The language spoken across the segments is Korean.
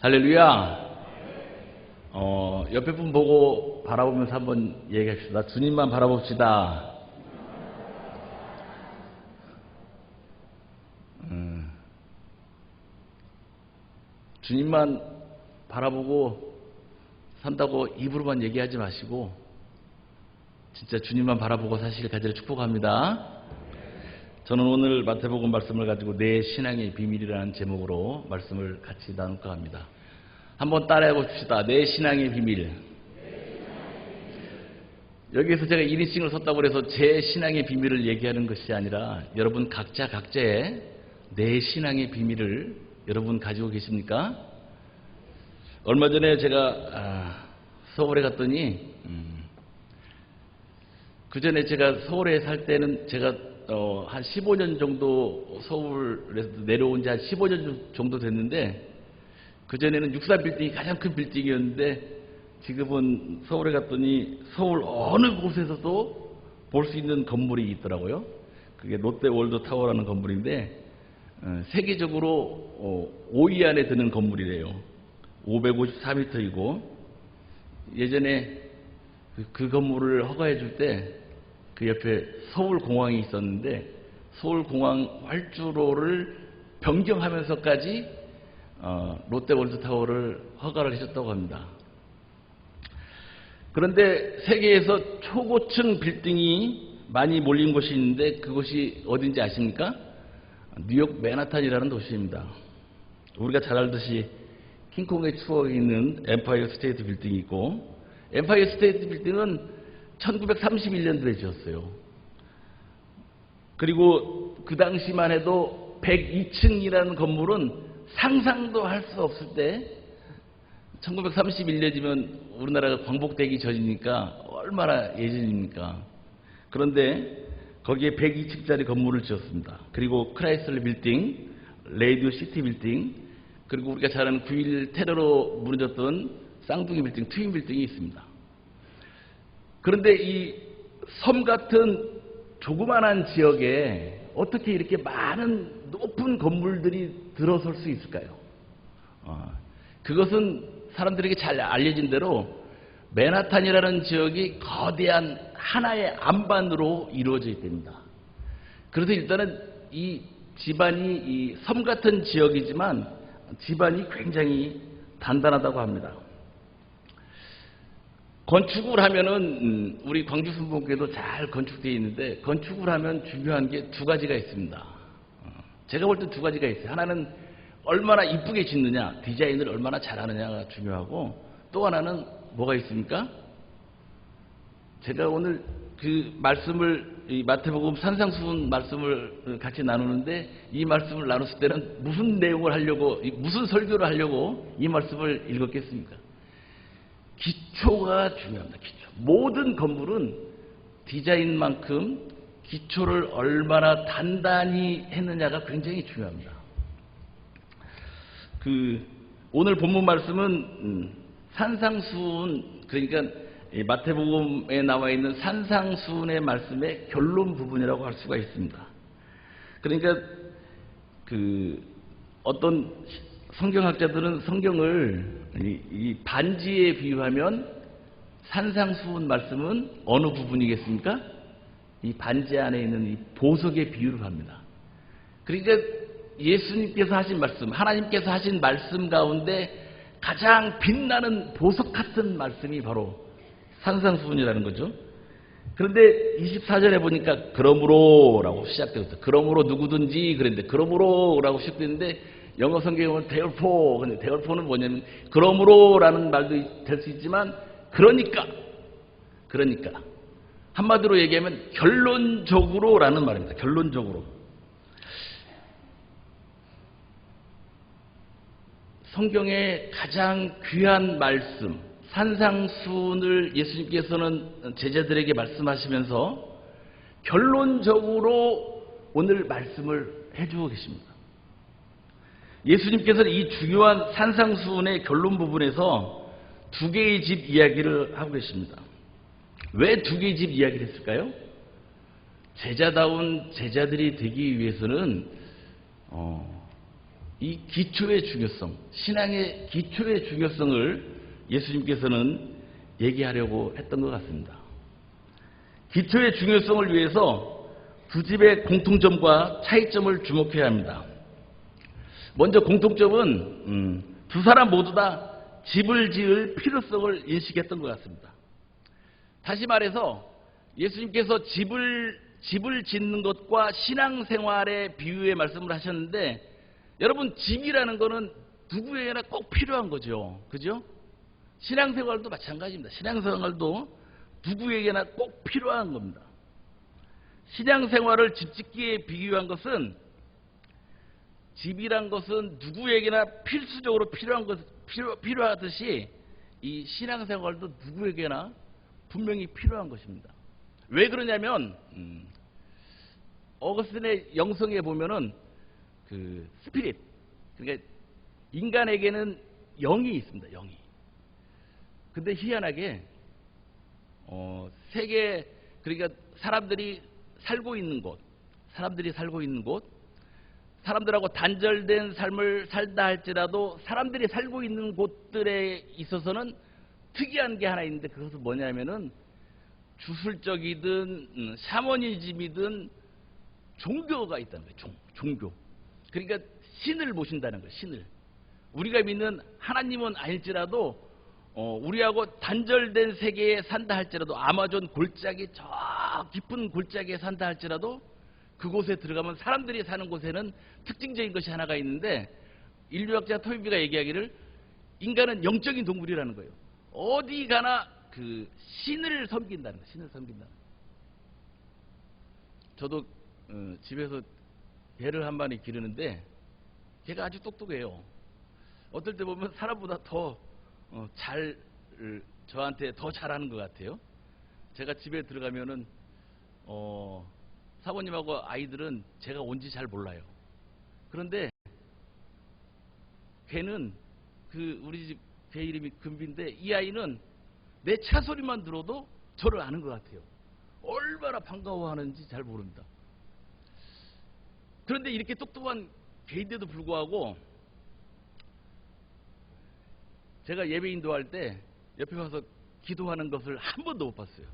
할렐루야. 옆에 분 보고 바라보면서 한번 얘기합시다. 주님만 바라봅시다. 주님만 바라보고 산다고 입으로만 얘기하지 마시고 진짜 주님만 바라보고 사실 가지를 축복합니다. 저는 오늘 마태복음 말씀을 가지고 내 신앙의 비밀이라는 제목으로 말씀을 같이 나눌까 합니다. 한번 따라해 봅시다. 내 신앙의 비밀. 여기에서 제가 1인칭을 썼다고 해서 제 신앙의 비밀을 얘기하는 것이 아니라 여러분 각자의 내 신앙의 비밀을 여러분 가지고 계십니까? 얼마 전에 제가 서울에 갔더니 그 전에 제가 서울에 살 때는 제가 한 15년 정도 서울에서 내려온 지 한 15년 정도 됐는데 그전에는 63빌딩이 가장 큰 빌딩이었는데 지금은 서울에 갔더니 서울 어느 곳에서도 볼 수 있는 건물이 있더라고요. 그게 롯데월드타워라는 건물인데 세계적으로 5위 안에 드는 건물이래요. 554m이고 예전에 그 건물을 허가해 줄 때 그 옆에 서울공항이 있었는데 서울공항 활주로를 변경하면서까지 롯데월드타워를 허가를 해줬다고 합니다. 그런데 세계에서 초고층 빌딩이 많이 몰린 곳이 있는데 그곳이 어딘지 아십니까? 뉴욕 맨하탄이라는 도시입니다. 우리가 잘 알듯이 킹콩의 추억이 있는 엠파이어 스테이트 빌딩이 있고 엠파이어 스테이트 빌딩은 1931년도에 지었어요. 그리고 그 당시만 해도 102층이라는 건물은 상상도 할 수 없을 때 1931년이면 우리나라가 광복되기 전이니까 얼마나 예전입니까? 그런데 거기에 102층짜리 건물을 지었습니다. 그리고 크라이슬러 빌딩, 레이디오 시티 빌딩, 그리고 우리가 잘 아는 9.11 테러로 무너졌던 쌍둥이 빌딩, 트윈 빌딩이 있습니다. 그런데 이 섬 같은 조그만한 지역에 어떻게 이렇게 많은 높은 건물들이 들어설 수 있을까요? 그것은 사람들에게 잘 알려진 대로 맨하탄이라는 지역이 거대한 하나의 안반으로 이루어져 있답니다. 그래서 일단은 이 집안이 이 섬 같은 지역이지만 집안이 굉장히 단단하다고 합니다. 건축을 하면은 우리 광주순복교도 잘 건축되어 있는데 건축을 하면 중요한 게 두 가지가 있습니다. 제가 볼 때 두 가지가 있어요. 하나는 얼마나 이쁘게 짓느냐, 디자인을 얼마나 잘하느냐가 중요하고 또 하나는 뭐가 있습니까? 제가 오늘 그 말씀을 이 마태복음 산상수훈 말씀을 같이 나누는데 이 말씀을 나눴을 때는 무슨 내용을 하려고 무슨 설교를 하려고 이 말씀을 읽었겠습니까? 기초가 중요합니다. 기초. 모든 건물은 디자인만큼 기초를 얼마나 단단히 했느냐가 굉장히 중요합니다. 오늘 본문 말씀은 산상수훈, 그러니까 마태복음에 나와 있는 산상수훈의 말씀의 결론 부분이라고 할 수가 있습니다. 그러니까 어떤 성경학자들은 성경을 이 반지에 비유하면 산상수훈 말씀은 어느 부분이겠습니까? 이 반지 안에 있는 이 보석의 비유를 합니다. 그러니까 예수님께서 하신 말씀, 하나님께서 하신 말씀 가운데 가장 빛나는 보석 같은 말씀이 바로 산상수훈이라는 거죠. 그런데 24절에 보니까 그러므로라고 시작되고 있어요. 그러므로 누구든지 그랬는데 그러므로라고 시작되는데 영어 성경에 보면 therefore, 근데 therefore는 뭐냐면 그러므로라는 말도 될 수 있지만 그러니까 한마디로 얘기하면 결론적으로라는 말입니다. 결론적으로. 성경의 가장 귀한 말씀 산상수훈을 예수님께서는 제자들에게 말씀하시면서 결론적으로 오늘 말씀을 해주고 계십니다. 예수님께서는 이 중요한 산상수훈의 결론 부분에서 두 개의 집 이야기를 하고 계십니다. 왜 두 개의 집 이야기를 했을까요? 제자다운 제자들이 되기 위해서는 이 기초의 중요성, 신앙의 기초의 중요성을 예수님께서는 얘기하려고 했던 것 같습니다. 기초의 중요성을 위해서 두 집의 공통점과 차이점을 주목해야 합니다. 먼저 공통점은 두 사람 모두 다 집을 지을 필요성을 인식했던 것 같습니다. 다시 말해서 예수님께서 집을 짓는 것과 신앙생활의 비유의 말씀을 하셨는데, 여러분, 집이라는 거는 누구에게나 꼭 필요한 거죠. 그죠? 신앙생활도 마찬가지입니다. 신앙생활도 누구에게나 꼭 필요한 겁니다. 신앙생활을 집짓기에 비유한 것은, 집이란 것은 누구에게나 필수적으로 필요하듯이 이 신앙생활도 누구에게나 분명히 필요한 것입니다. 왜 그러냐면 어거스틴의 영성에 보면은 그 스피릿, 그러니까 인간에게는 영이 있습니다. 영이. 근데 희한하게 세계, 그러니까 사람들이 살고 있는 곳, 사람들하고 단절된 삶을 살다 할지라도 사람들이 살고 있는 곳들에 있어서는 특이한 게 하나 있는데, 그것은 뭐냐면은 주술적이든 샤머니즘이든 종교가 있다는 거예요. 종교. 그러니까 신을 모신다는 거예요. 신을. 우리가 믿는 하나님은 아닐지라도 우리하고 단절된 세계에 산다 할지라도, 아마존 골짜기 저 깊은 골짜기에 산다 할지라도 그곳에 들어가면 사람들이 사는 곳에는 특징적인 것이 하나가 있는데, 인류학자 토인비가 얘기하기를 인간은 영적인 동물이라는 거예요. 어디 가나 그 신을 섬긴다는 거예요. 신을 섬긴다는 거예요. 저도 집에서 개를 한 마리 기르는데 개가 아주 똑똑해요. 어떨 때 보면 사람보다 더 저한테 더 잘하는 것 같아요. 제가 집에 들어가면은 사모님하고 아이들은 제가 온지 잘 몰라요. 그런데 걔는 우리 집 개 이름이 금비인데, 이 아이는 내 차 소리만 들어도 저를 아는 것 같아요. 얼마나 반가워하는지 잘 모릅니다. 그런데 이렇게 똑똑한 개인데도 불구하고 제가 예배 인도할 때 옆에 가서 기도하는 것을 한 번도 못 봤어요.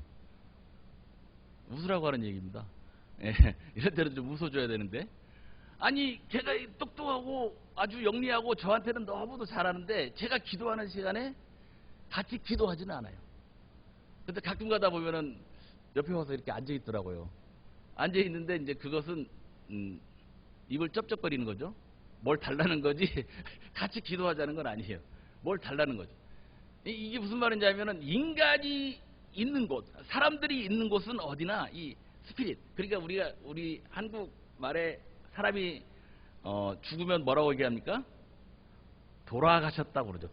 웃으라고 하는 얘기입니다. 예, 이럴 때는 좀 웃어줘야 되는데, 아니 걔가 똑똑하고 아주 영리하고 저한테는 너무도 잘하는데 제가 기도하는 시간에 같이 기도하지는 않아요. 근데 가끔 가다 보면은 옆에 와서 이렇게 앉아 있더라고요. 앉아 있는데 이제 그것은 입을 쩝쩝거리는 거죠. 뭘 달라는 거지 같이 기도하자는 건 아니에요. 뭘 달라는 거죠. 이게 무슨 말인지 하면은, 인간이 있는 곳, 사람들이 있는 곳은 어디나 이 스피릿, 그러니까 우리 한국 말에 사람이 죽으면 뭐라고 얘기합니까? 돌아가셨다고 그러죠.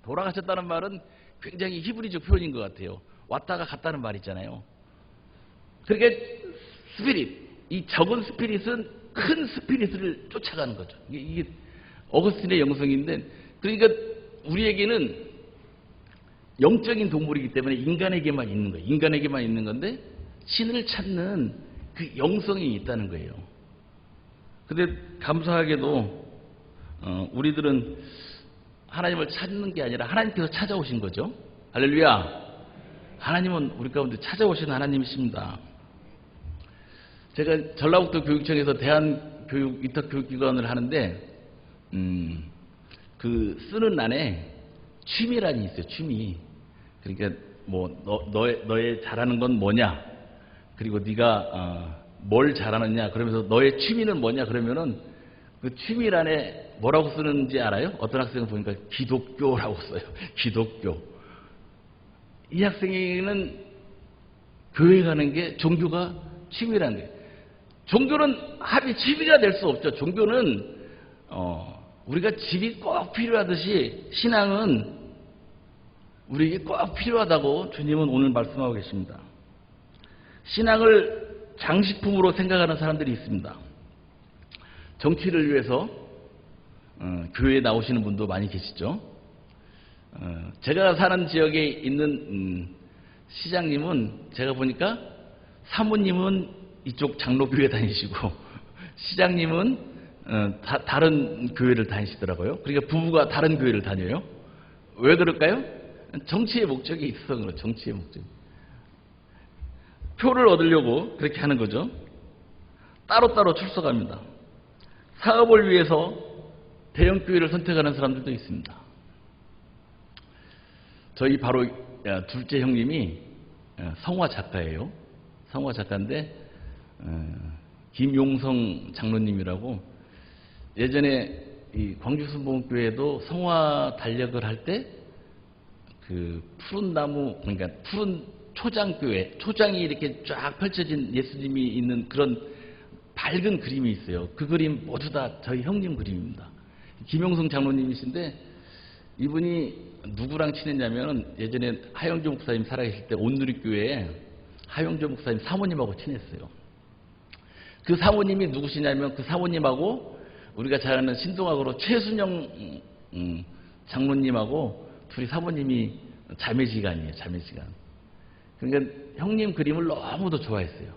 돌아가셨다는 말은 굉장히 히브리적 표현인 것 같아요. 왔다가 갔다는 말 있잖아요. 그러니까 스피릿, 이 적은 스피릿은 큰 스피릿을 쫓아가는 거죠. 이게 어거스틴의 영성인데, 그러니까 우리에게는 영적인 동물이기 때문에 인간에게만 있는 거예요. 인간에게만 있는 건데 신을 찾는 그 영성이 있다는 거예요. 근데 감사하게도 우리들은 하나님을 찾는 게 아니라 하나님께서 찾아오신 거죠. 할렐루야. 하나님은 우리 가운데 찾아오신 하나님이십니다. 제가 전라북도 교육청에서 대한교육 위탁교육기관을 하는데 그 쓰는 난에 취미란이 있어요. 취미. 그러니까 뭐 너의 잘하는 건 뭐냐, 그리고 네가 뭘 잘하느냐, 그러면서 너의 취미는 뭐냐 그러면은 그 취미란에 뭐라고 쓰는지 알아요? 어떤 학생은 보니까 기독교라고 써요. 기독교. 이 학생에게는 교회 가는 게, 종교가 취미라는 거예요. 종교는 합의 취미가 될 수 없죠. 종교는 우리가 집이 꼭 필요하듯이 신앙은 우리에게 꼭 필요하다고 주님은 오늘 말씀하고 계십니다. 신앙을 장식품으로 생각하는 사람들이 있습니다. 정치를 위해서 교회에 나오시는 분도 많이 계시죠. 제가 사는 지역에 있는 시장님은 제가 보니까 사모님은 이쪽 장로교회 다니시고, 시장님은 다른 교회를 다니시더라고요. 그러니까 부부가 다른 교회를 다녀요. 왜 그럴까요? 정치의 목적이 있어서 그래요. 정치의 목적. 표를 얻으려고 그렇게 하는 거죠. 따로따로 출석합니다. 사업을 위해서 대형교회를 선택하는 사람들도 있습니다. 저희 바로 둘째 형님이 성화 작가예요. 성화 작가인데 김용성 장로님이라고 예전에 이 광주순복음교회도 성화 달력을 할 때 그 푸른 나무, 그러니까 푸른 초장교회, 초장이 이렇게 쫙 펼쳐진 예수님이 있는 그런 밝은 그림이 있어요. 그 그림 모두 다 저희 형님 그림입니다. 김용성 장로님이신데 이분이 누구랑 친했냐면 예전에 하영조 목사님 살아계실 때 온누리교회에 하영조 목사님 사모님하고 친했어요. 그 사모님이 누구시냐면 그 사모님하고 우리가 잘 아는 신동학으로 최순영 장로님하고 둘이 사모님이 자매지간이에요. 자매지간. 그러니까 형님 그림을 너무도 좋아했어요.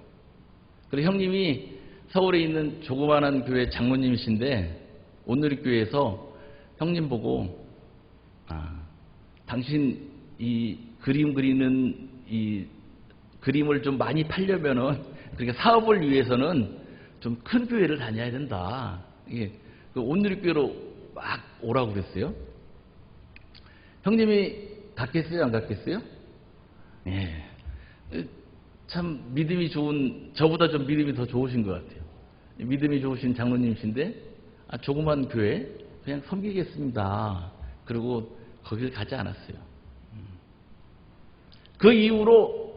그래서 형님이 서울에 있는 조그마한 교회 장로님이신데 온누리교회에서 형님 보고 당신 이 그림 그리는 이 그림을 좀 많이 팔려면은 그러니까 사업을 위해서는 좀 큰 교회를 다녀야 된다. 이게 그 온누리교회로 막 오라고 그랬어요. 형님이 갔겠어요? 안 갔겠어요? 예. 참 믿음이 좋은, 저보다 좀 믿음이 더 좋으신 것 같아요. 믿음이 좋으신 장로님이신데 조그만 교회 그냥 섬기겠습니다. 그리고 거길 가지 않았어요. 그 이후로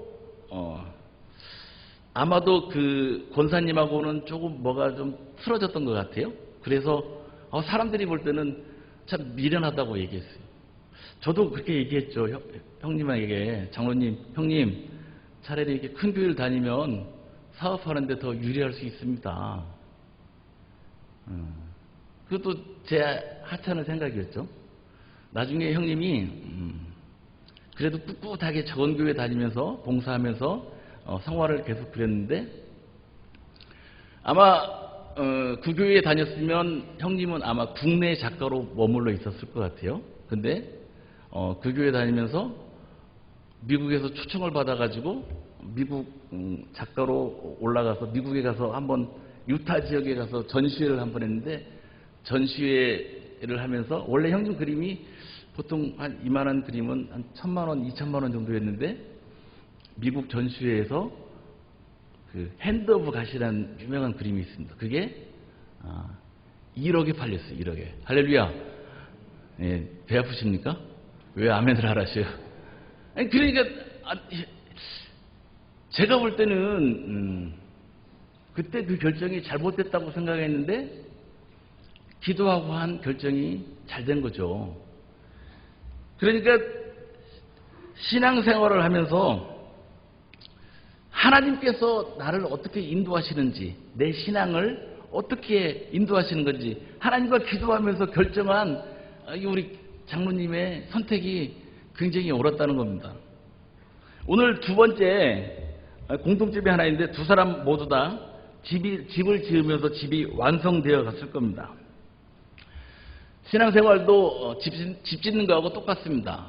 아마도 그 권사님하고는 조금 뭐가 좀 틀어졌던 것 같아요. 그래서 사람들이 볼 때는 참 미련하다고 얘기했어요. 저도 그렇게 얘기했죠. 형님에게, 장로님, 형님 차라리 이렇게 큰 교회를 다니면 사업하는데 더 유리할 수 있습니다. 그것도 제 하찮은 생각이었죠. 나중에 형님이 그래도 꿋꿋하게 적은교회 다니면서 봉사하면서 성화를 계속 그렸는데 아마 그 교회에 다녔으면 형님은 아마 국내 작가로 머물러 있었을 것 같아요. 근데 그 교회 다니면서 미국에서 초청을 받아가지고 미국 작가로 올라가서 미국에 가서 한번 유타 지역에 가서 전시회를 한번 했는데 전시회를 하면서 원래 형님 그림이 보통 한 이만한 그림은 한 1,000만 원, 2,000만 원 정도였는데 미국 전시회에서 그 핸드 오브 갓이라는 유명한 그림이 있습니다. 그게 1억에 팔렸어요. 1억에. 할렐루야. 예, 배 아프십니까? 왜 아멘을 하라셔요? 아니, 그러니까 제가 볼 때는 그때 그 결정이 잘못됐다고 생각했는데 기도하고 한 결정이 잘 된 거죠. 그러니까 신앙생활을 하면서 하나님께서 나를 어떻게 인도하시는지, 내 신앙을 어떻게 인도하시는 건지 하나님과 기도하면서 결정한 우리 장로님의 선택이 굉장히 옳았다는 겁니다. 오늘 두 번째 공통점이 하나 있는데 두 사람 모두 다 집을 지으면서 집이 완성되어 갔을 겁니다. 신앙생활도 집 짓는 거하고 똑같습니다.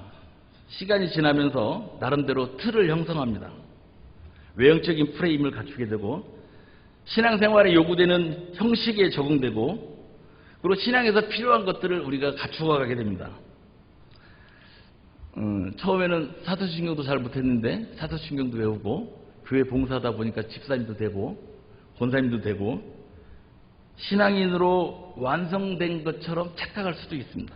시간이 지나면서 나름대로 틀을 형성합니다. 외형적인 프레임을 갖추게 되고 신앙생활에 요구되는 형식에 적응되고 그리고 신앙에서 필요한 것들을 우리가 갖추어가게 됩니다. 처음에는 사도신경도 잘 못했는데 사도신경도 외우고 교회 봉사하다 보니까 집사님도 되고 권사님도 되고 신앙인으로 완성된 것처럼 착각할 수도 있습니다.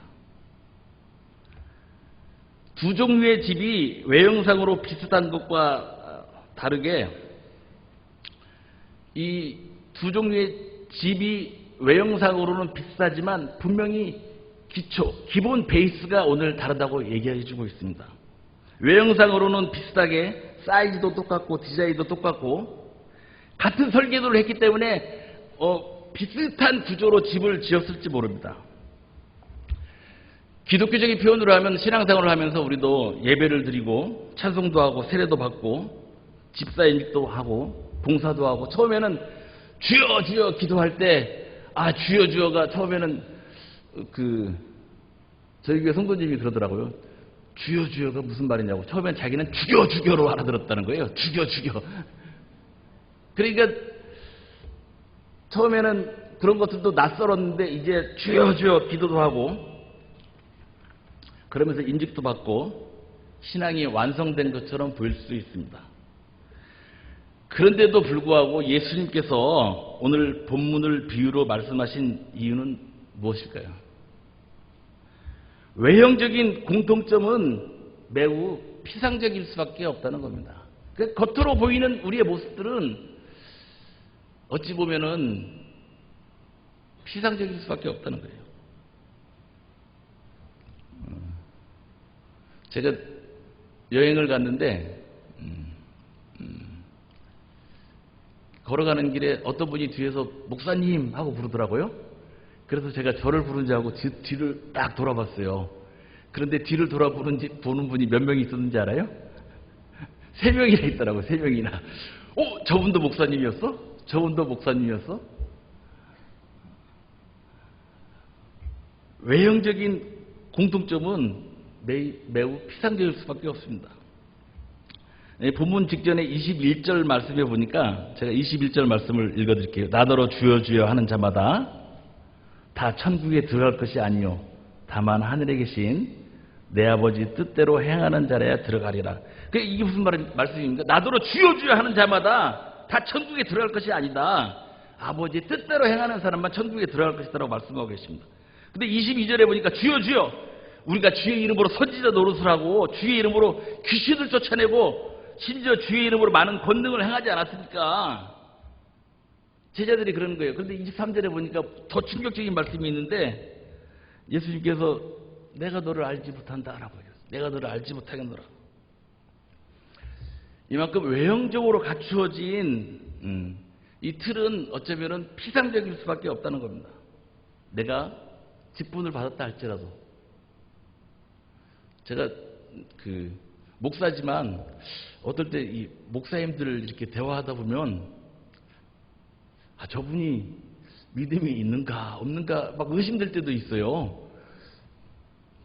두 종류의 집이 외형상으로 비슷한 것과 다르게 이 두 종류의 집이 외형상으로는 비슷하지만 분명히 기본 베이스가 오늘 다르다고 얘기해 주고 있습니다. 외형상으로는 비슷하게 사이즈도 똑같고 디자인도 똑같고 같은 설계도를 했기 때문에 비슷한 구조로 집을 지었을지 모릅니다. 기독교적인 표현으로 하면 신앙생활을 하면서 우리도 예배를 드리고 찬송도 하고 세례도 받고 집사임도 하고 봉사도 하고 처음에는 주여 주여 기도할 때 아, 주여 주여가 처음에는 저희 교회 성도님이 그러더라고요. 주여 주여가 무슨 말이냐고. 처음엔 자기는 죽여 죽여로 알아들었다는 거예요. 죽여 죽여. 그러니까 처음에는 그런 것들도 낯설었는데 이제 주여 주여 기도도 하고 그러면서 인직도 받고 신앙이 완성된 것처럼 보일 수 있습니다. 그런데도 불구하고 예수님께서 오늘 본문을 비유로 말씀하신 이유는 무엇일까요? 외형적인 공통점은 매우 피상적일 수밖에 없다는 겁니다. 겉으로 보이는 우리의 모습들은 어찌 보면은 피상적일 수밖에 없다는 거예요. 제가 여행을 갔는데 걸어가는 길에 어떤 분이 뒤에서 목사님 하고 부르더라고요. 그래서 제가 저를 부른지 하고 뒤를 딱 돌아봤어요. 그런데 뒤를 보는 분이 몇 명이 있었는지 알아요? 3명이나 있더라고요. 3명이나. 저분도 목사님이었어? 저분도 목사님이었어? 외형적인 공통점은 매우 피상적일 수밖에 없습니다. 본문 직전에 21절 말씀에 보니까 제가 21절 말씀을 읽어드릴게요. 나더러 주여 주여 하는 자마다 다 천국에 들어갈 것이 아니요 다만 하늘에 계신 내 아버지 뜻대로 행하는 자라야 들어가리라. 이게 무슨 말씀입니까? 나더러 주여 주여 하는 자마다 다 천국에 들어갈 것이 아니다. 아버지 뜻대로 행하는 사람만 천국에 들어갈 것이다라고 말씀하고 계십니다. 근데 22절에 보니까 주여 주여 우리가 주의 이름으로 선지자 노릇을 하고 주의 이름으로 귀신을 쫓아내고 심지어 주의 이름으로 많은 권능을 행하지 않았습니까? 제자들이 그러는 거예요. 그런데 23절에 보니까 더 충격적인 말씀이 있는데 예수님께서 내가 너를 알지 못한다라고 해요. 내가 너를 알지 못하겠노라. 이만큼 외형적으로 갖추어진 이 틀은 어쩌면 피상적일 수밖에 없다는 겁니다. 내가 직분을 받았다 할지라도 제가 목사지만 어떨 때 이 목사님들을 이렇게 대화하다 보면 저분이 믿음이 있는가 없는가 막 의심될 때도 있어요.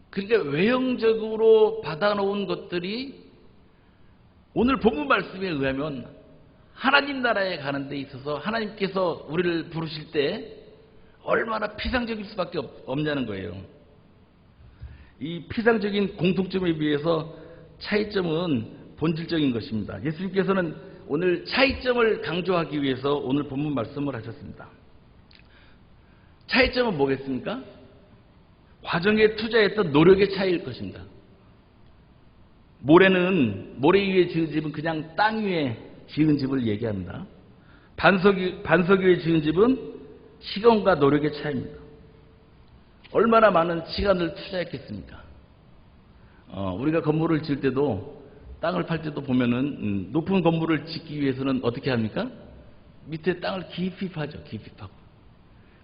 그러니까 외형적으로 받아놓은 것들이 오늘 본문 말씀에 의하면 하나님 나라에 가는 데 있어서 하나님께서 우리를 부르실 때 얼마나 피상적일 수밖에 없냐는 거예요. 이 피상적인 공통점에 비해서 차이점은 본질적인 것입니다. 예수님께서는 오늘 차이점을 강조하기 위해서 오늘 본문 말씀을 하셨습니다. 차이점은 뭐겠습니까? 과정에 투자했던 노력의 차이일 것입니다. 모래 위에 지은 집은 그냥 땅 위에 지은 집을 얘기합니다. 반석 위에 지은 집은 시간과 노력의 차이입니다. 얼마나 많은 시간을 투자했겠습니까? 우리가 건물을 지을 때도 땅을 팔 때도 보면은 높은 건물을 짓기 위해서는 어떻게 합니까? 밑에 땅을 깊이 파죠. 깊이 파고.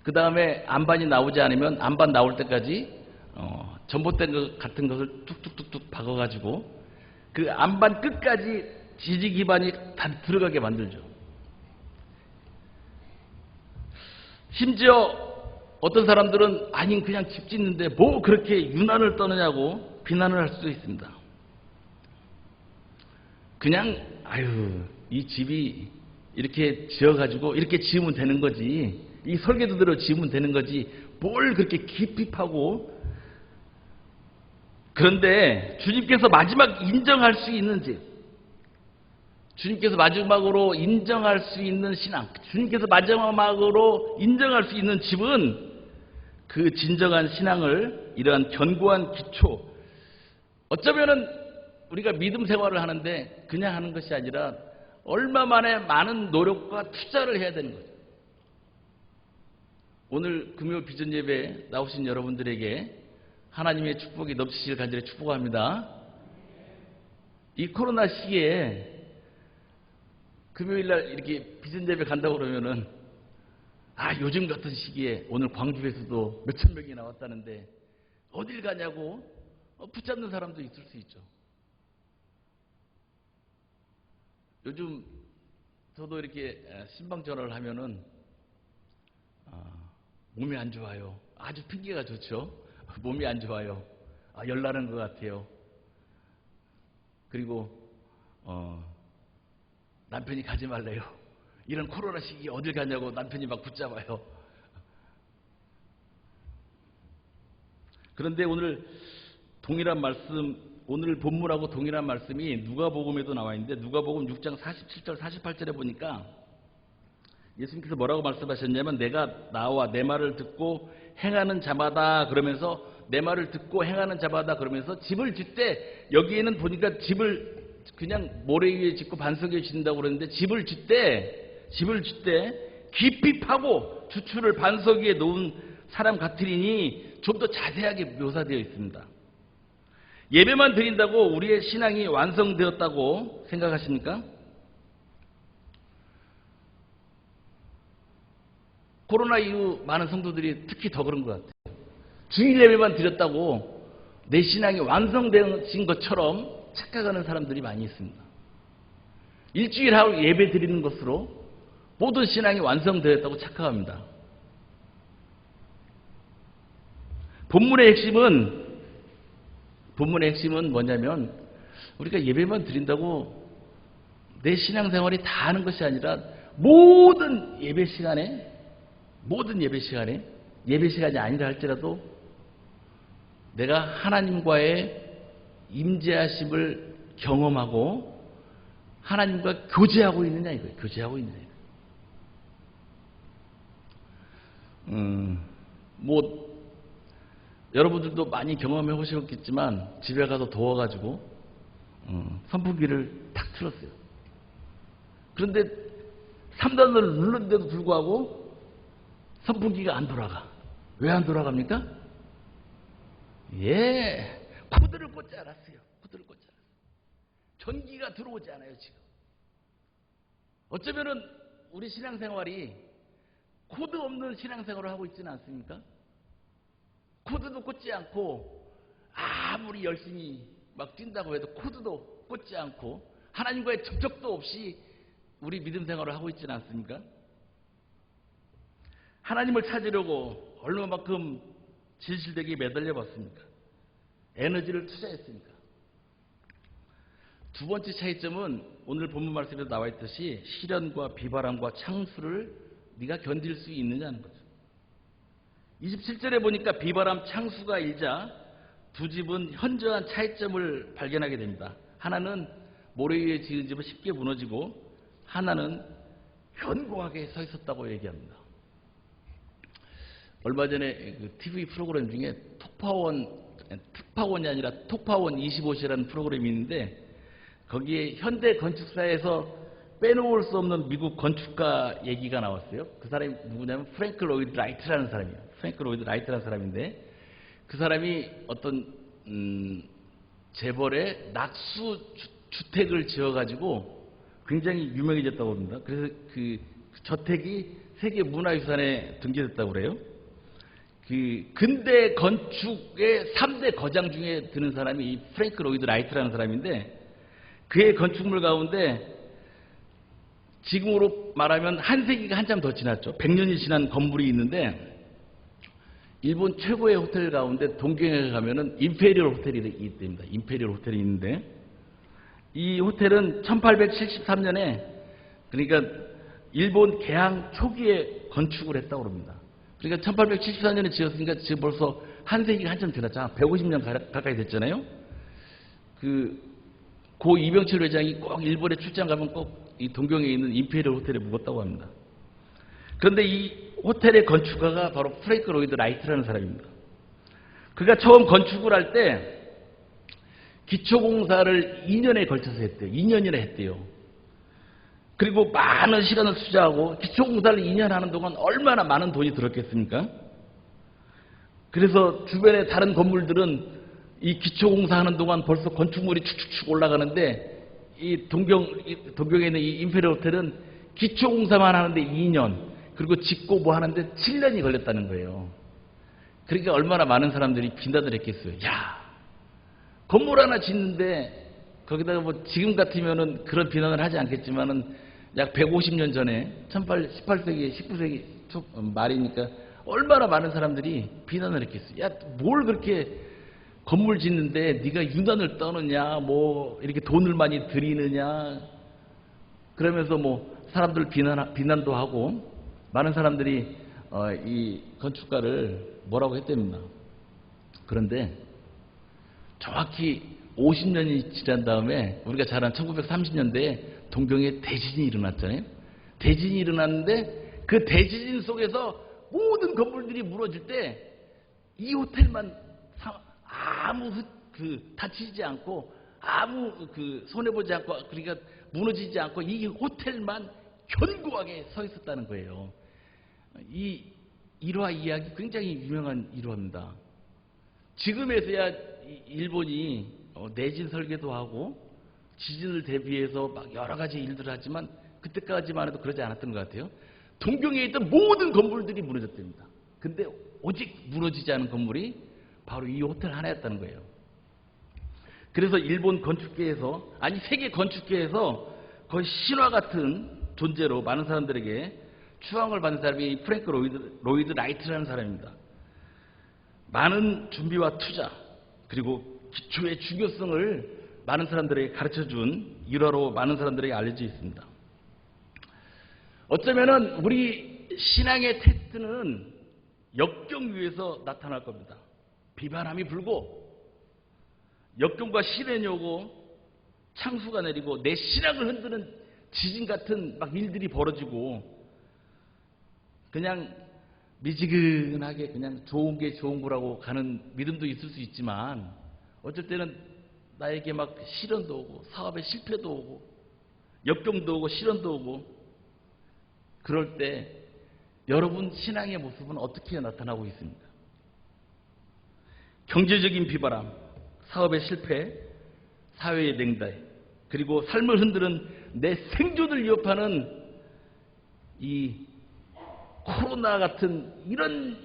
그 다음에 안반이 나오지 않으면 안반 나올 때까지 전봇대 같은 것을 툭툭툭툭 박아가지고 그 안반 끝까지 지지 기반이 다 들어가게 만들죠. 심지어 어떤 사람들은 아니 그냥 집 짓는데 뭐 그렇게 유난을 떠느냐고 비난을 할 수도 있습니다. 그냥 이 집이 이렇게 지어가지고 이렇게 지으면 되는 거지, 이 설계도대로 지으면 되는 거지 뭘 그렇게 깊이 파고. 그런데 주님께서 마지막 인정할 수 있는 집, 주님께서 마지막으로 인정할 수 있는 신앙, 주님께서 마지막으로 인정할 수 있는 집은 그 진정한 신앙을 이러한 견고한 기초, 어쩌면은 우리가 믿음 생활을 하는데 그냥 하는 것이 아니라 얼마만에 많은 노력과 투자를 해야 되는 거죠. 오늘 금요 비전 예배에 나오신 여러분들에게 하나님의 축복이 넘치실 간절히 축복합니다. 이 코로나 시기에 금요일날 이렇게 비전 예배 간다고 그러면은 요즘 같은 시기에 오늘 광주에서도 몇천 명이 나왔다는데 어딜 가냐고 붙잡는 사람도 있을 수 있죠. 요즘 저도 이렇게 신방 전화를 하면은 몸이 안 좋아요. 아주 핑계가 좋죠. 몸이 안 좋아요. 열나는 것 같아요. 그리고 남편이 가지 말래요. 이런 코로나 시기에 어딜 가냐고 남편이 막 붙잡아요. 그런데 오늘 동일한 말씀, 오늘 본문하고 동일한 말씀이 누가복음에도 나와 있는데 누가복음 6장 47절 48절에 보니까 예수님께서 뭐라고 말씀하셨냐면 내가 나와 내 말을 듣고 행하는 자마다 그러면서 내 말을 듣고 행하는 자마다 그러면서 집을 짓되 여기에는 보니까 집을 그냥 모래 위에 짓고 반석 위에 짓는다고 그러는데 집을 짓되 깊이 파고 주추를 반석 위에 놓은 사람 같으리니 좀 더 자세하게 묘사되어 있습니다. 예배만 드린다고 우리의 신앙이 완성되었다고 생각하십니까? 코로나 이후 많은 성도들이 특히 더 그런 것 같아요. 주일 예배만 드렸다고 내 신앙이 완성된 것처럼 착각하는 사람들이 많이 있습니다. 일주일 하루 예배 드리는 것으로 모든 신앙이 완성되었다고 착각합니다. 본문의 핵심은 뭐냐면 우리가 예배만 드린다고 내 신앙생활이 다 하는 것이 아니라 모든 예배 시간에 예배 시간이 아니라 할지라도 내가 하나님과의 임재하심을 경험하고 하나님과 교제하고 있느냐 이거예요. 교제하고 있느냐. 여러분들도 많이 경험해 보셨겠지만 집에 가서 더워가지고 선풍기를 탁 틀었어요. 그런데 3단을 눌렀는데도 불구하고 선풍기가 안 돌아가. 왜 안 돌아갑니까? 코드를 꽂지 않았어요. 전기가 들어오지 않아요, 지금. 어쩌면은 우리 신앙생활이 코드 없는 신앙생활을 하고 있지는 않습니까? 코드도 꽂지 않고 아무리 열심히 막 뛴다고 해도 코드도 꽂지 않고 하나님과의 접촉도 없이 우리 믿음 생활을 하고 있지는 않습니까? 하나님을 찾으려고 얼마만큼 진실되게 매달려 봤습니까? 에너지를 투자했습니까? 두 번째 차이점은 오늘 본문 말씀에도 나와 있듯이 시련과 비바람과 창수를 네가 견딜 수 있느냐는 거죠. 27절에 보니까 비바람 창수가 일자 두 집은 현저한 차이점을 발견하게 됩니다. 하나는 모래 위에 지은 집은 쉽게 무너지고 하나는 견고하게 서 있었다고 얘기합니다. 얼마 전에 그 TV 프로그램 중에 특파원이 아니라 톡파원 25시라는 프로그램이 있는데 거기에 현대 건축사에서 빼놓을 수 없는 미국 건축가 얘기가 나왔어요. 그 사람이 누구냐면 프랭크 로이드 라이트라는 사람이에요. 프랭크 로이드 라이트라는 사람인데 그 사람이 어떤 재벌의 낙수 주택을 지어가지고 굉장히 유명해졌다고 합니다. 그래서 그 저택이 세계 문화유산에 등재됐다고 그래요. 그 근대 건축의 3대 거장 중에 드는 사람이 이 프랭크 로이드 라이트라는 사람인데 그의 건축물 가운데 지금으로 말하면 한 세기가 한참 더 지났죠. 100년이 지난 건물이 있는데 일본 최고의 호텔 가운데 동경에 가면은 임페리얼 호텔이 있답니다. 임페리얼 호텔이 있는데 이 호텔은 1873년에 그러니까 일본 개항 초기에 건축을 했다고 합니다. 그러니까 1874년에 지었으니까 지금 벌써 한 세기가 한참 지났잖아. 150년 가까이 됐잖아요. 고 이병철 회장이 꼭 일본에 출장 가면 꼭 이 동경에 있는 임페리얼 호텔에 묵었다고 합니다. 그런데 이 호텔의 건축가가 바로 프랭크 로이드 라이트라는 사람입니다. 그가 처음 건축을 할 때 기초공사를 2년에 걸쳐서 했대요. 2년이나 했대요. 그리고 많은 시간을 투자하고 기초공사를 2년 하는 동안 얼마나 많은 돈이 들었겠습니까? 그래서 주변의 다른 건물들은 이 기초공사 하는 동안 벌써 건축물이 축축축 올라가는데 이 동경에 있는 이 임페리얼 호텔은 기초공사만 하는데 2년 그리고 짓고 뭐 하는데 7년이 걸렸다는 거예요. 그러니까 얼마나 많은 사람들이 비난을 했겠어요. 야, 건물 하나 짓는데 거기다가 뭐 지금 같으면은 그런 비난을 하지 않겠지만은 약 150년 전에 18세기, 19세기 초 말이니까 얼마나 많은 사람들이 비난을 했겠어요. 야, 뭘 그렇게 건물 짓는데 네가 유난을 떠느냐, 뭐 이렇게 돈을 많이 들이느냐, 그러면서 뭐 사람들 비난도 하고 많은 사람들이 이 건축가를 뭐라고 했답니다. 그런데 정확히 50년이 지난 다음에 우리가 잘 아는 1930년대에 동경에 대지진이 일어났잖아요. 대지진이 일어났는데 그 대지진 속에서 모든 건물들이 무너질 때 이 호텔만 아무 다치지 않고 아무 손해보지 않고, 그러니까 무너지지 않고 이 호텔만 견고하게 서 있었다는 거예요. 이 일화 이야기 굉장히 유명한 일화입니다. 지금에서야 일본이 내진 설계도 하고 지진을 대비해서 막 여러 가지 일들을 하지만 그때까지만 해도 그러지 않았던 것 같아요. 동경에 있던 모든 건물들이 무너졌답니다. 근데 오직 무너지지 않은 건물이 바로 이 호텔 하나였다는 거예요. 그래서 일본 건축계에서, 아니 세계 건축계에서 거의 신화 같은 존재로 많은 사람들에게 추앙을 받는 사람이 프랭크 로이드 라이트라는 사람입니다. 많은 준비와 투자 그리고 기초의 중요성을 많은 사람들에게 가르쳐준 일화로 많은 사람들에게 알려져 있습니다. 어쩌면은 우리 신앙의 테스트는 역경 위에서 나타날 겁니다. 비바람이 불고 역경과 시련이 오고 창수가 내리고 내 신앙을 흔드는 지진 같은 막 일들이 벌어지고 그냥 미지근하게 그냥 좋은 게 좋은 거라고 가는 믿음도 있을 수 있지만 어쩔 때는 나에게 막 시련도 오고 사업에 실패도 오고 역경도 오고 시련도 오고 그럴 때 여러분 신앙의 모습은 어떻게 나타나고 있습니까? 경제적인 비바람, 사업의 실패, 사회의 냉달, 그리고 삶을 흔드는 내 생존을 위협하는 이 코로나 같은 이런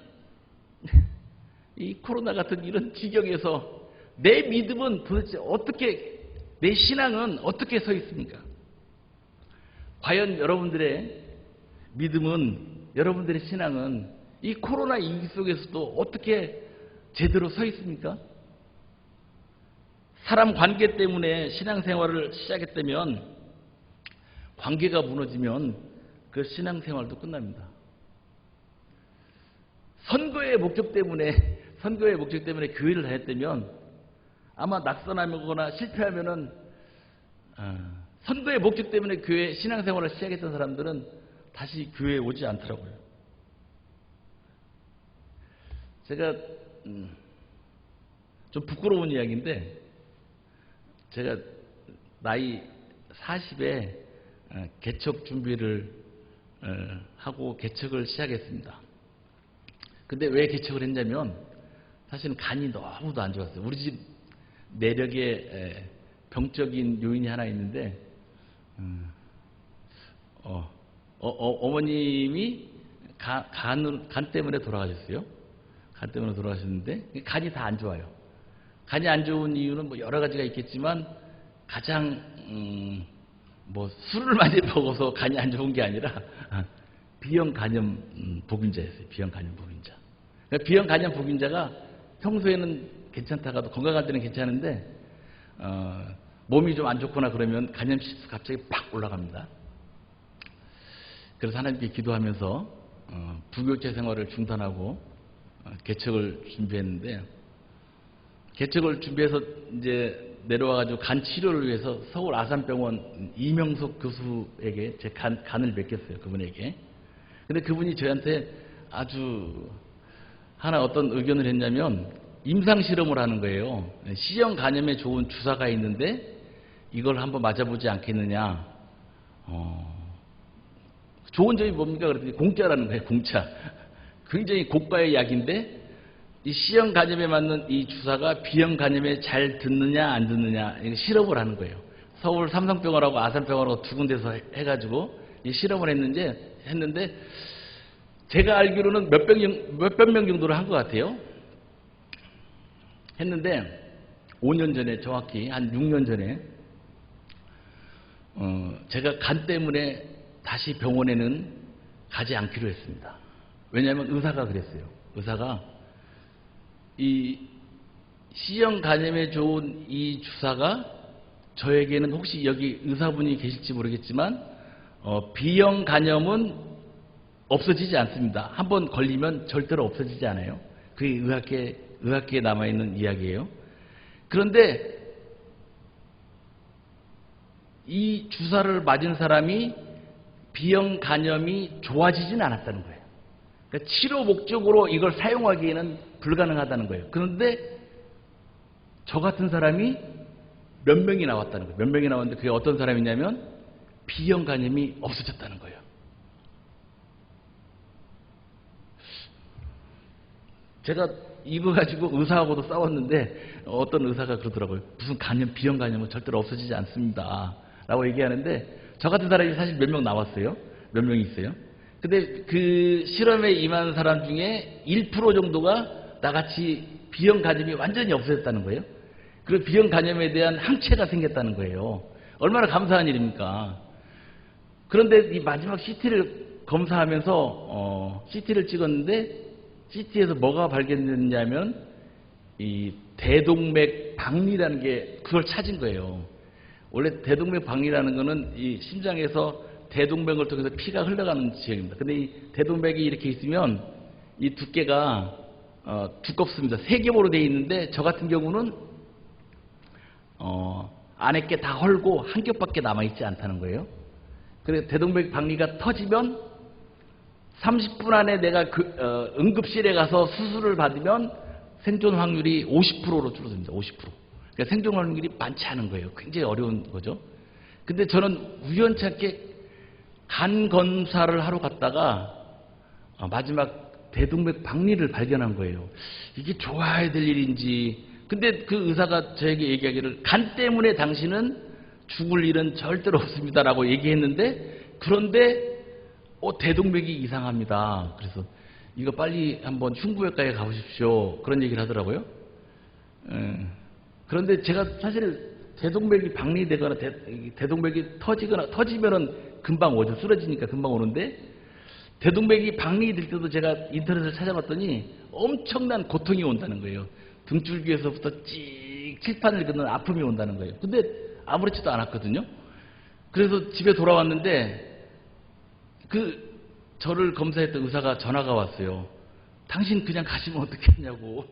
지경에서 내 믿음은 도대체 어떻게, 내 신앙은 어떻게 서 있습니까? 과연 여러분들의 믿음은, 여러분들의 신앙은 이 코로나 위기 속에서도 어떻게 제대로 서 있습니까? 사람 관계 때문에 신앙생활을 시작했다면 관계가 무너지면 그 신앙생활도 끝납니다. 선거의 목적 때문에 교회를 다녔다면 아마 낙선하거나 실패하면은 선거의 목적 때문에 교회 신앙생활을 시작했던 사람들은 다시 교회에 오지 않더라고요. 제가 좀 부끄러운 이야기인데 제가 나이 40에 개척 준비를 하고 개척을 시작했습니다. 근데 왜 개척을 했냐면 사실은 간이 너무도 안 좋았어요. 우리 집 내력에 병적인 요인이 하나 있는데 어머님이 간 때문에 돌아가셨어요. 간 때문에 돌아가셨는데 간이 다 안 좋아요. 간이 안 좋은 이유는 뭐 여러 가지가 있겠지만 가장 뭐 술을 많이 먹어서 간이 안 좋은 게 아니라 B형 간염 복균자였어요. B형 간염 복균자. 그러니까 B형 간염 복균자가 평소에는 괜찮다가도 건강할 때는 괜찮은데 몸이 좀 안 좋거나 그러면 간염 지수 갑자기 팍 올라갑니다. 그래서 하나님께 기도하면서 부교체 생활을 중단하고 개척을 준비했는데, 개척을 준비해서 이제 내려와가지고 간 치료를 위해서 서울 아산병원 이명석 교수에게 제 간을 맡겼어요. 그분에게. 근데 그분이 저한테 아주 하나 어떤 의견을 했냐면 임상 실험을 하는 거예요. C형 간염에 좋은 주사가 있는데 이걸 한번 맞아보지 않겠느냐. 좋은 점이 뭡니까? 그랬더니 공짜라는 거예요. 공짜. 굉장히 고가의 약인데 이 C형 간염에 맞는 이 주사가 B형 간염에 잘 듣느냐 안 듣느냐 실험을 하는 거예요. 서울 삼성병원하고 아산병원하고 두 군데서 해가지고 이 실험을 했는데 제가 알기로는 몇백 명 정도를 한 것 같아요. 했는데 5년 전에, 정확히 한 6년 전에 제가 간 때문에 다시 병원에는 가지 않기로 했습니다. 왜냐하면 의사가 그랬어요. 의사가 이 C형 간염에 좋은 이 주사가 저에게는 혹시 여기 의사분이 계실지 모르겠지만 B형 간염은 없어지지 않습니다. 한번 걸리면 절대로 없어지지 않아요. 그게 의학계에 남아있는 이야기예요. 그런데 이 주사를 맞은 사람이 B형 간염이 좋아지진 않았다는 거예요. 그러니까 치료 목적으로 이걸 사용하기에는 불가능하다는 거예요. 그런데 저 같은 사람이 몇 명이 나왔다는 거예요. 몇 명이 나왔는데 그게 어떤 사람이냐면 B형 간염이 없어졌다는 거예요. 제가 이거 가지고 의사하고도 싸웠는데 어떤 의사가 그러더라고요. 무슨 간염, B형 간염은 절대로 없어지지 않습니다. 라고 얘기하는데 저 같은 사람이 사실 몇 명 나왔어요. 몇 명이 있어요. 근데 그 실험에 임한 사람 중에 1% 정도가 나같이 B형 간염이 완전히 없어졌다는 거예요. 그리고 B형 간염에 대한 항체가 생겼다는 거예요. 얼마나 감사한 일입니까? 그런데 이 마지막 CT를 검사하면서 CT를 찍었는데 CT에서 뭐가 발견됐냐면 이 대동맥 박리라는 게 그걸 찾은 거예요. 원래 대동맥 박리라는 거는 이 심장에서 대동맥을 통해서 피가 흘러가는 지역입니다. 근데 이 대동맥이 이렇게 있으면 이 두께가 두껍습니다. 3겹으로 되어 있는데 저 같은 경우는 안에 게 다 헐고 한 겹밖에 남아있지 않다는 거예요. 그래서 대동맥 박리가 터지면 30분 안에 내가 응급실에 가서 수술을 받으면 생존 확률이 50%로 줄어듭니다. 50%. 그러니까 생존 확률이 많지 않은 거예요. 굉장히 어려운 거죠. 근데 저는 우연찮게 간 검사를 하러 갔다가 마지막 대동맥 박리를 발견한 거예요. 이게 좋아야 될 일인지. 근데 그 의사가 저에게 얘기하기를 간 때문에 당신은 죽을 일은 절대로 없습니다라고 얘기했는데 그런데 대동맥이 이상합니다. 그래서 이거 빨리 한번 흉부외과에 가보십시오. 그런 얘기를 하더라고요. 그런데 제가 사실 대동맥이 박리되거나 대동맥이 터지면은 금방 오죠. 쓰러지니까 금방 오는데 대동맥이 박리될 때도 제가 인터넷을 찾아봤더니 엄청난 고통이 온다는 거예요. 등줄기에서부터 칠판을 긋는 아픔이 온다는 거예요. 근데 아무렇지도 않았거든요. 그래서 집에 돌아왔는데 저를 검사했던 의사가 전화가 왔어요. 당신 그냥 가시면 어떻겠냐고.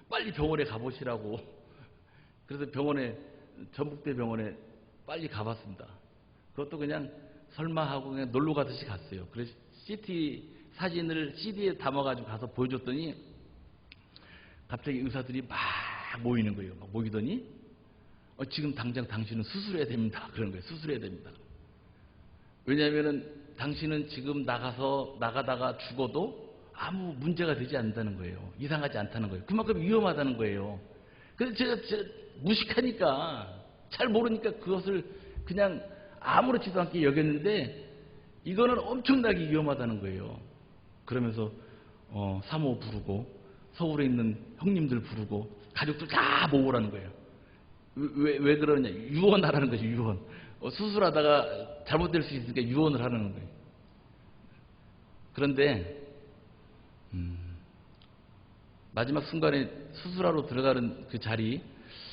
빨리 병원에 가보시라고. 그래서 전북대 병원에 빨리 가봤습니다. 그것도 그냥 설마 하고 그냥 놀러 가듯이 갔어요. 그래서 CT 사진을 CD에 담아가지고 가서 보여줬더니 갑자기 의사들이 막 모이는 거예요. 막 모이더니 지금 당장 당신은 수술해야 됩니다. 그런 거예요. 수술해야 됩니다. 왜냐하면은 당신은 지금 나가다가 죽어도 아무 문제가 되지 않는다는 거예요. 이상하지 않다는 거예요. 그만큼 위험하다는 거예요. 그래서 제가 무식하니까 잘 모르니까 그것을 그냥 아무렇지도 않게 여겼는데 이거는 엄청나게 위험하다는 거예요. 그러면서 사모 부르고 서울에 있는 형님들 부르고 가족들 다 모으라는 거예요. 왜 그러냐? 유언하라는 거죠. 유언. 수술하다가 잘못될 수 있으니까 유언을 하라는 거예요. 그런데 마지막 순간에 수술하러 들어가는 그 자리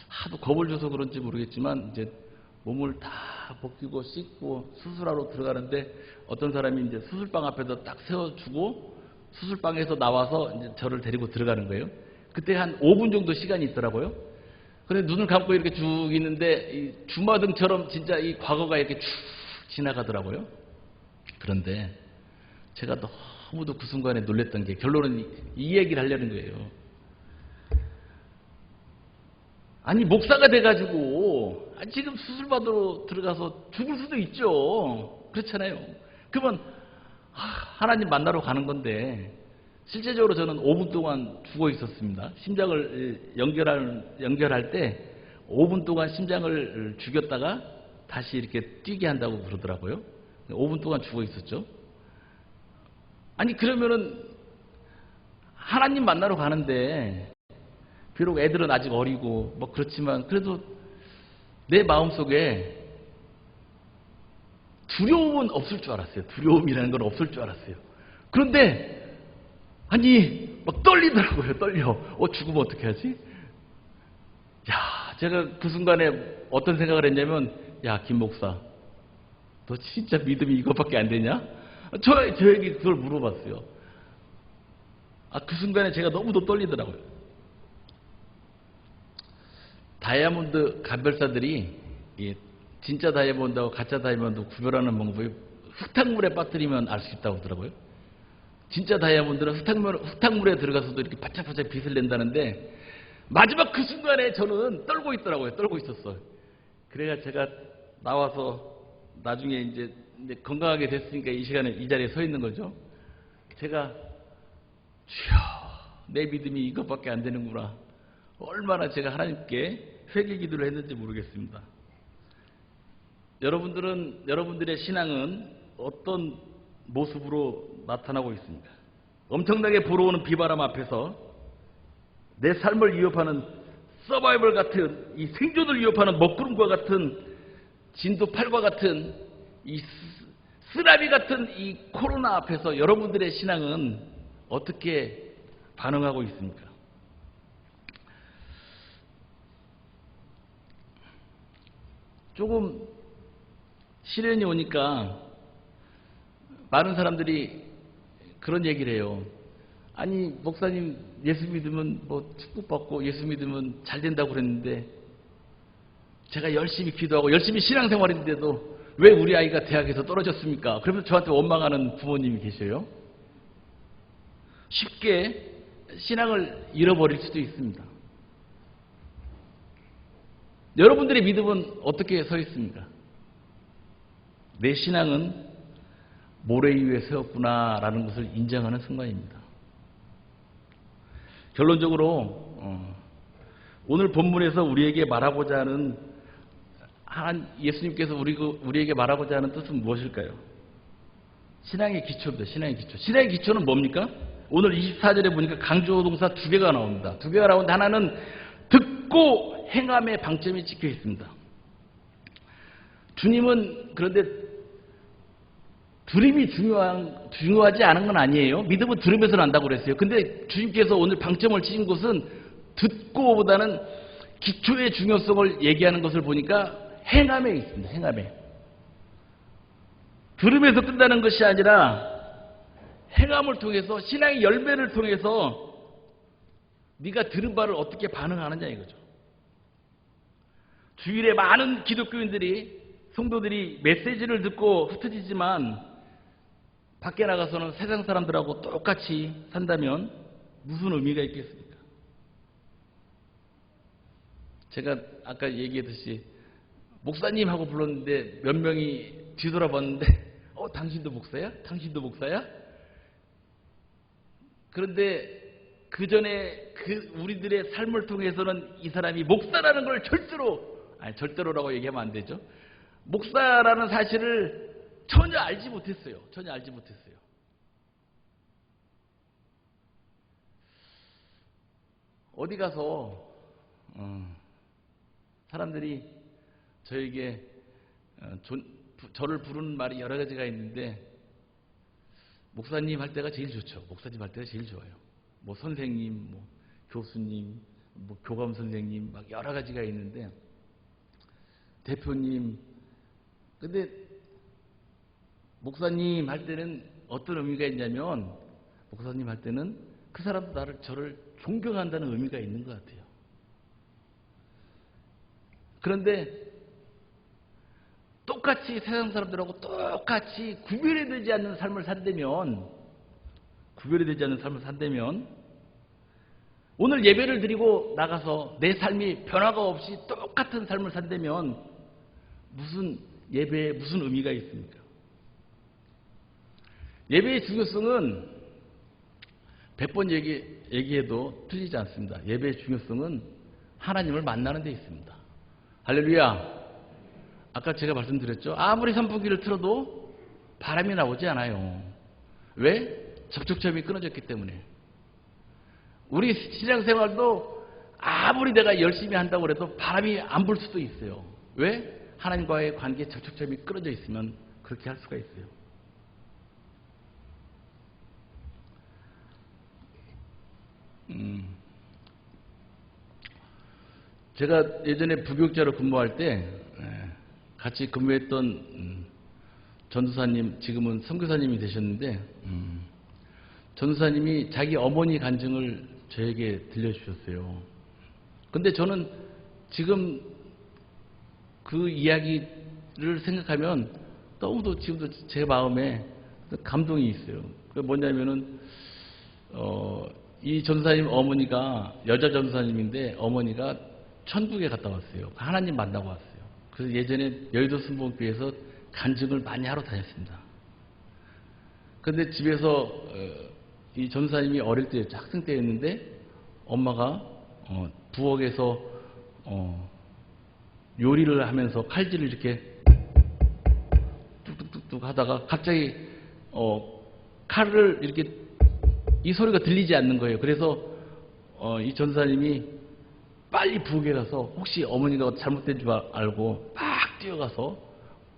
하도 겁을 줘서 그런지 모르겠지만 이제 몸을 다 벗기고 씻고 수술하러 들어가는데 어떤 사람이 이제 수술방 앞에다 딱 세워주고 수술방에서 나와서 이제 저를 데리고 들어가는 거예요. 그때 한 5분 정도 시간이 있더라고요. 근데 눈을 감고 이렇게 쭉 있는데 이 주마등처럼 진짜 이 과거가 이렇게 쭉 지나가더라고요. 그런데 제가 너무도 그 순간에 놀랬던 게 결론은 이 얘기를 하려는 거예요. 아니 목사가 돼가지고 지금 수술받으러 들어가서 죽을 수도 있죠. 그렇잖아요. 그러면 하나님 만나러 가는 건데 실제적으로 저는 5분 동안 죽어 있었습니다. 심장을 연결할 때 5분 동안 심장을 죽였다가 다시 이렇게 뛰게 한다고 그러더라고요. 5분 동안 죽어 있었죠. 아니 그러면은 하나님 만나러 가는데 비록 애들은 아직 어리고 뭐 그렇지만 그래도 내 마음속에 두려움은 없을 줄 알았어요. 두려움이라는 건 없을 줄 알았어요. 그런데 아니 막 떨리더라고요. 떨려. 죽으면 어떻게 하지? 야, 제가 그 순간에 어떤 생각을 했냐면, 야, 김 목사, 너 진짜 믿음이 이것밖에 안 되냐? 저에게 그걸 물어봤어요. 그 순간에 제가 너무도 떨리더라고요. 다이아몬드 감별사들이 진짜 다이아몬드하고 가짜 다이아몬드 구별하는 방법이 흙탕물에 빠뜨리면 알 수 있다고 하더라고요. 진짜 다이아몬드는 흙탕물에 들어가서도 이렇게 바짝바짝 빛을 낸다는데, 마지막 그 순간에 저는 떨고 있더라고요. 떨고 있었어요. 그래가 제가 나와서 나중에 이제 건강하게 됐으니까 이 시간에 이 자리에 서 있는 거죠. 제가 주여, 내 믿음이 이것밖에 안 되는구나. 얼마나 제가 하나님께 회개 기도를 했는지 모르겠습니다. 여러분들의 신앙은 어떤 모습으로 나타나고 있습니까? 엄청나게 불어오는 비바람 앞에서 내 삶을 위협하는 서바이벌 같은, 이 생존을 위협하는 먹구름과 같은, 진도 8과 같은, 이 쓰라비 같은 이 코로나 앞에서 여러분들의 신앙은 어떻게 반응하고 있습니까? 조금 시련이 오니까 많은 사람들이 그런 얘기를 해요. 아니, 목사님, 예수 믿으면 뭐 축복받고 예수 믿으면 잘 된다고 그랬는데, 제가 열심히 기도하고 열심히 신앙생활인데도 왜 우리 아이가 대학에서 떨어졌습니까? 그러면서 저한테 원망하는 부모님이 계셔요. 쉽게 신앙을 잃어버릴 수도 있습니다. 여러분들의 믿음은 어떻게 서 있습니까? 내 신앙은 모래 위에 세웠구나라는 것을 인정하는 순간입니다. 결론적으로 오늘 본문에서 우리에게 말하고자 하는, 예수님께서 우리에게 말하고자 하는 뜻은 무엇일까요? 신앙의 기초입니다. 신앙의 기초. 신앙의 기초는 뭡니까? 오늘 24절에 보니까 강조 동사 2개가 나옵니다. 2개가 나오는데, 하나는 듣고 행함의 방점이 찍혀 있습니다. 주님은 그런데 들음이 중요하지 않은 건 아니에요. 믿음은 들음에서 난다고 그랬어요. 근데 주님께서 오늘 방점을 찍은 것은 듣고보다는 기초의 중요성을 얘기하는 것을 보니까 행함에 있습니다. 행함에. 들음에서 끝나는 것이 아니라 행함을 통해서, 신앙의 열매를 통해서 네가 들은 바를 어떻게 반응하느냐 이거죠. 주일에 많은 기독교인들이, 성도들이 메시지를 듣고 흩어지지만 밖에 나가서는 세상 사람들하고 똑같이 산다면 무슨 의미가 있겠습니까? 제가 아까 얘기했듯이 목사님 하고 불렀는데 몇 명이 뒤돌아봤는데 당신도 목사야? 당신도 목사야? 그런데 그 전에 우리들의 삶을 통해서는 이 사람이 목사라는 걸 절대로라고 얘기하면 안 되죠. 목사라는 사실을 전혀 알지 못했어요. 전혀 알지 못했어요. 어디 가서 사람들이 저에게 저를 부르는 말이 여러 가지가 있는데, 목사님 할 때가 제일 좋죠. 목사님 할 때가 제일 좋아요. 뭐 선생님, 뭐 교수님, 뭐 교감 선생님, 막 여러 가지가 있는데, 대표님. 근데 목사님 할 때는 어떤 의미가 있냐면, 목사님 할 때는 그 사람도 저를 존경한다는 의미가 있는 것 같아요. 그런데 똑같이 세상 사람들하고 똑같이 구별이 되지 않는 삶을 산다면, 오늘 예배를 드리고 나가서 내 삶이 변화가 없이 똑같은 삶을 산다면 무슨 예배에 무슨 의미가 있습니까? 예배의 중요성은 100번 얘기해도 틀리지 않습니다. 예배의 중요성은 하나님을 만나는 데 있습니다. 할렐루야. 아까 제가 말씀드렸죠. 아무리 선풍기를 틀어도 바람이 나오지 않아요. 왜? 접촉점이 끊어졌기 때문에. 우리 신앙생활도 아무리 내가 열심히 한다고 해도 바람이 안 불 수도 있어요. 왜? 하나님과의 관계에 접촉점이 끊어져 있으면 그렇게 할 수가 있어요. 제가 예전에 부교육자로 근무할 때 같이 근무했던 전도사님, 지금은 선교사님이 되셨는데 전도사님이 자기 어머니 간증을 저에게 들려주셨어요. 근데 저는 지금 그 이야기를 생각하면 너무도 지금도 제 마음에 감동이 있어요. 그게 뭐냐면은 이 전도사님 어머니가 여자 전도사님인데 어머니가 천국에 갔다 왔어요. 하나님 만나고 왔어요. 그래서 예전에 여의도 순복음교회에서 간증을 많이 하러 다녔습니다. 근데 집에서 이 전도사님이 어릴 때 학생 때였는데 엄마가 부엌에서 요리를 하면서 칼질을 이렇게 뚝뚝뚝뚝 하다가 갑자기 칼을 이렇게 이 소리가 들리지 않는 거예요. 그래서 이 전도사님이 빨리 부엌에 가서 혹시 어머니가 잘못된 줄 알고 막 뛰어가서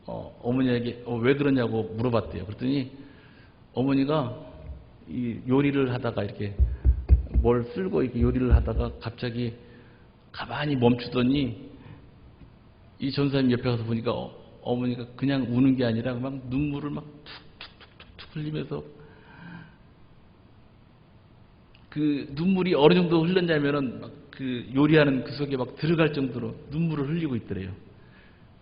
어머니에게 왜 그러냐고 물어봤대요. 그랬더니 어머니가 이 요리를 하다가 이렇게 뭘 쓸고 이렇게 요리를 하다가 갑자기 가만히 멈추더니 이 전사님 옆에 가서 보니까 어머니가 그냥 우는 게 아니라 막 눈물을 막 툭툭툭툭 흘리면서 그 눈물이 어느 정도 흘렀냐면은 막 그 요리하는 그 속에 막 들어갈 정도로 눈물을 흘리고 있더래요.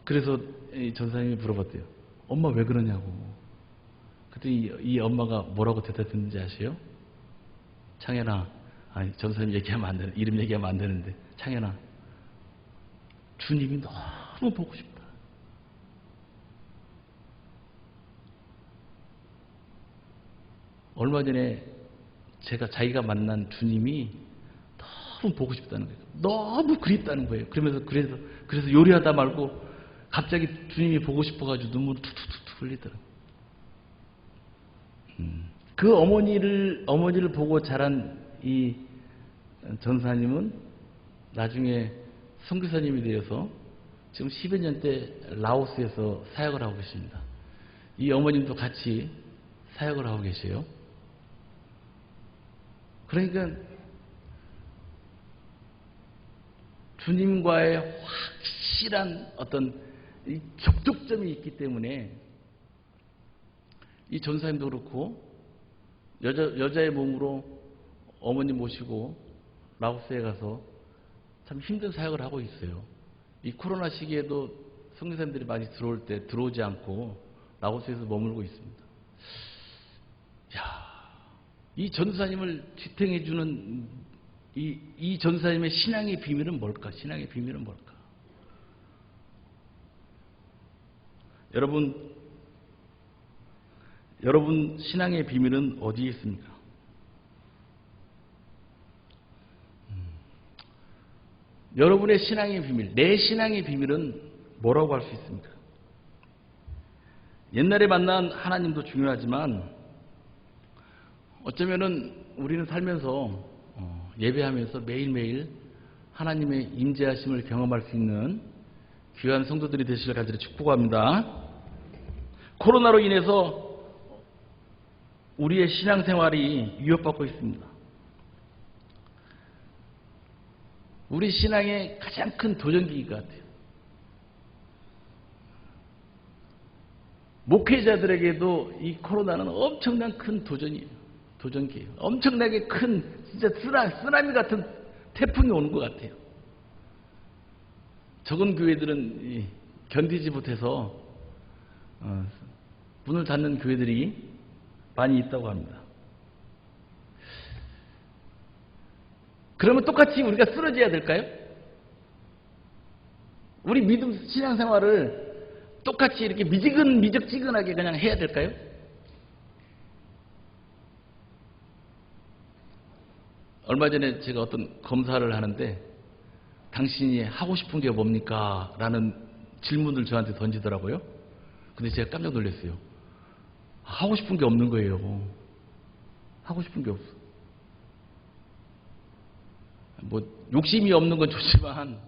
그래서 이 전사님이 물어봤대요. 엄마 왜 그러냐고. 그랬더니 이 엄마가 뭐라고 대답했는지 아세요? 창현아, 아니 전사님 얘기하면 안 되는, 이름 얘기하면 안 되는데, 창현아, 주님이 너무 보고 싶다. 얼마 전에 자기가 만난 주님이 너무 보고 싶다는 거예요. 너무 그립다는 거예요. 그래서 요리하다 말고 갑자기 주님이 보고 싶어가지고 눈물을 툭툭툭 흘리더라고요. 그 어머니를 보고 자란 이 전사님은 나중에 선교사님이 되어서 지금 10여 년째 라오스에서 사역을 하고 계십니다. 이 어머님도 같이 사역을 하고 계세요. 그러니까 주님과의 확실한 어떤 이 접촉점이 있기 때문에 이 전사님도 그렇고 여자의 몸으로 어머니 모시고 라오스에 가서 참 힘든 사역을 하고 있어요. 이 코로나 시기에도 선교사님들이 많이 들어올 때 들어오지 않고 라오스에서 머물고 있습니다. 이 전사님을 지탱해 주는 이 전사님의 신앙의 비밀은 뭘까? 신앙의 비밀은 뭘까? 여러분 신앙의 비밀은 어디에 있습니까? 여러분의 신앙의 비밀, 내 신앙의 비밀은 뭐라고 할 수 있습니까? 옛날에 만난 하나님도 중요하지만 어쩌면은 우리는 살면서 예배하면서 매일매일 하나님의 임재하심을 경험할 수 있는 귀한 성도들이 되시길 간절히 축복합니다. 코로나로 인해서 우리의 신앙생활이 위협받고 있습니다. 우리 신앙의 가장 큰 도전기인 것 같아요. 목회자들에게도 이 코로나는 엄청난 큰 도전이에요. 도전기예요. 엄청나게 큰 진짜 쓰나미 같은 태풍이 오는 것 같아요. 적은 교회들은 견디지 못해서 문을 닫는 교회들이 많이 있다고 합니다. 그러면 똑같이 우리가 쓰러져야 될까요? 우리 믿음 신앙생활을 똑같이 이렇게 미적지근하게 그냥 해야 될까요? 얼마 전에 제가 어떤 검사를 하는데 당신이 하고 싶은 게 뭡니까? 라는 질문을 저한테 던지더라고요. 근데 제가 깜짝 놀랐어요. 하고 싶은 게 없는 거예요. 하고 싶은 게 없어. 뭐 욕심이 없는 건 좋지만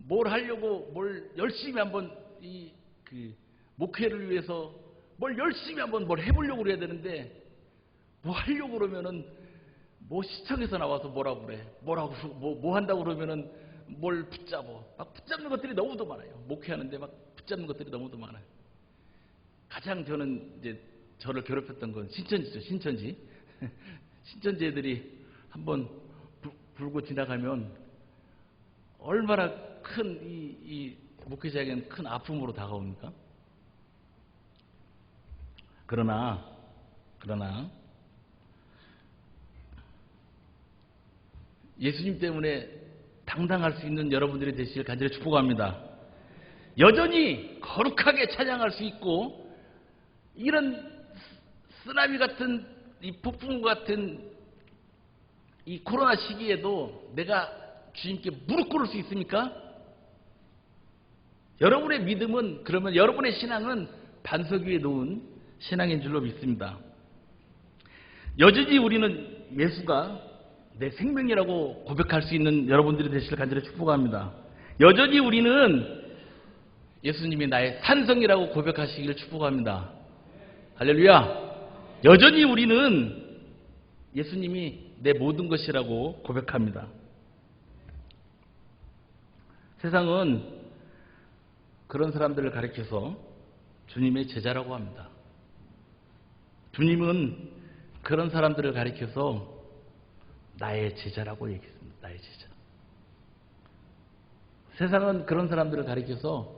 뭘 하려고 뭘 열심히 한번 목회를 위해서 뭘 열심히 한번 뭘 해보려고 그래야 되는데 뭐 하려고 그러면은 뭐 시청에서 나와서 뭐라고 그래, 뭐라고 뭐 한다고 그러면은 뭘 붙잡어. 막 붙잡는 것들이 너무도 많아요. 목회하는데 막 붙잡는 것들이 너무도 많아요. 가장 저는 이제 저를 괴롭혔던 건 신천지죠. 신천지. 신천지 애들이 한번 불고 지나가면 얼마나 큰 이 목회자에게는 큰 아픔으로 다가옵니까? 그러나 예수님 때문에 당당할 수 있는 여러분들이 되시길 간절히 축복합니다. 여전히 거룩하게 찬양할 수 있고, 이런 쓰나미 같은 이 폭풍 같은 이 코로나 시기에도 내가 주님께 무릎 꿇을 수 있습니까? 여러분의 믿음은, 그러면 여러분의 신앙은 반석 위에 놓은 신앙인 줄로 믿습니다. 여전히 우리는 예수가 내 생명이라고 고백할 수 있는 여러분들이 되시길 간절히 축복합니다. 여전히 우리는 예수님이 나의 산성이라고 고백하시길 축복합니다. 할렐루야. 여전히 우리는 예수님이 내 모든 것이라고 고백합니다. 세상은 그런 사람들을 가리켜서 주님의 제자라고 합니다. 주님은 그런 사람들을 가리켜서 나의 제자라고 얘기했습니다. 나의 제자. 세상은 그런 사람들을 가리켜서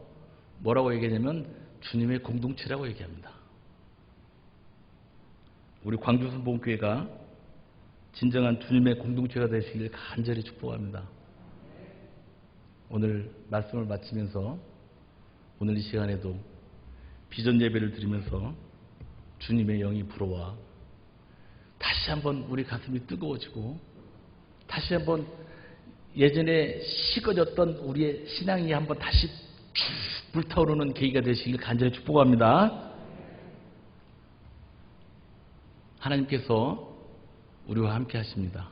뭐라고 얘기하냐면 주님의 공동체라고 얘기합니다. 우리 광주순복음교회가 진정한 주님의 공동체가 되시길 간절히 축복합니다. 오늘 말씀을 마치면서 오늘 이 시간에도 비전 예배를 드리면서 주님의 영이 불어와 다시 한번 우리 가슴이 뜨거워지고 다시 한번 예전에 식어졌던 우리의 신앙이 한번 다시 쭉 불타오르는 계기가 되시길 간절히 축복합니다. 하나님께서 우리와 함께 하십니다.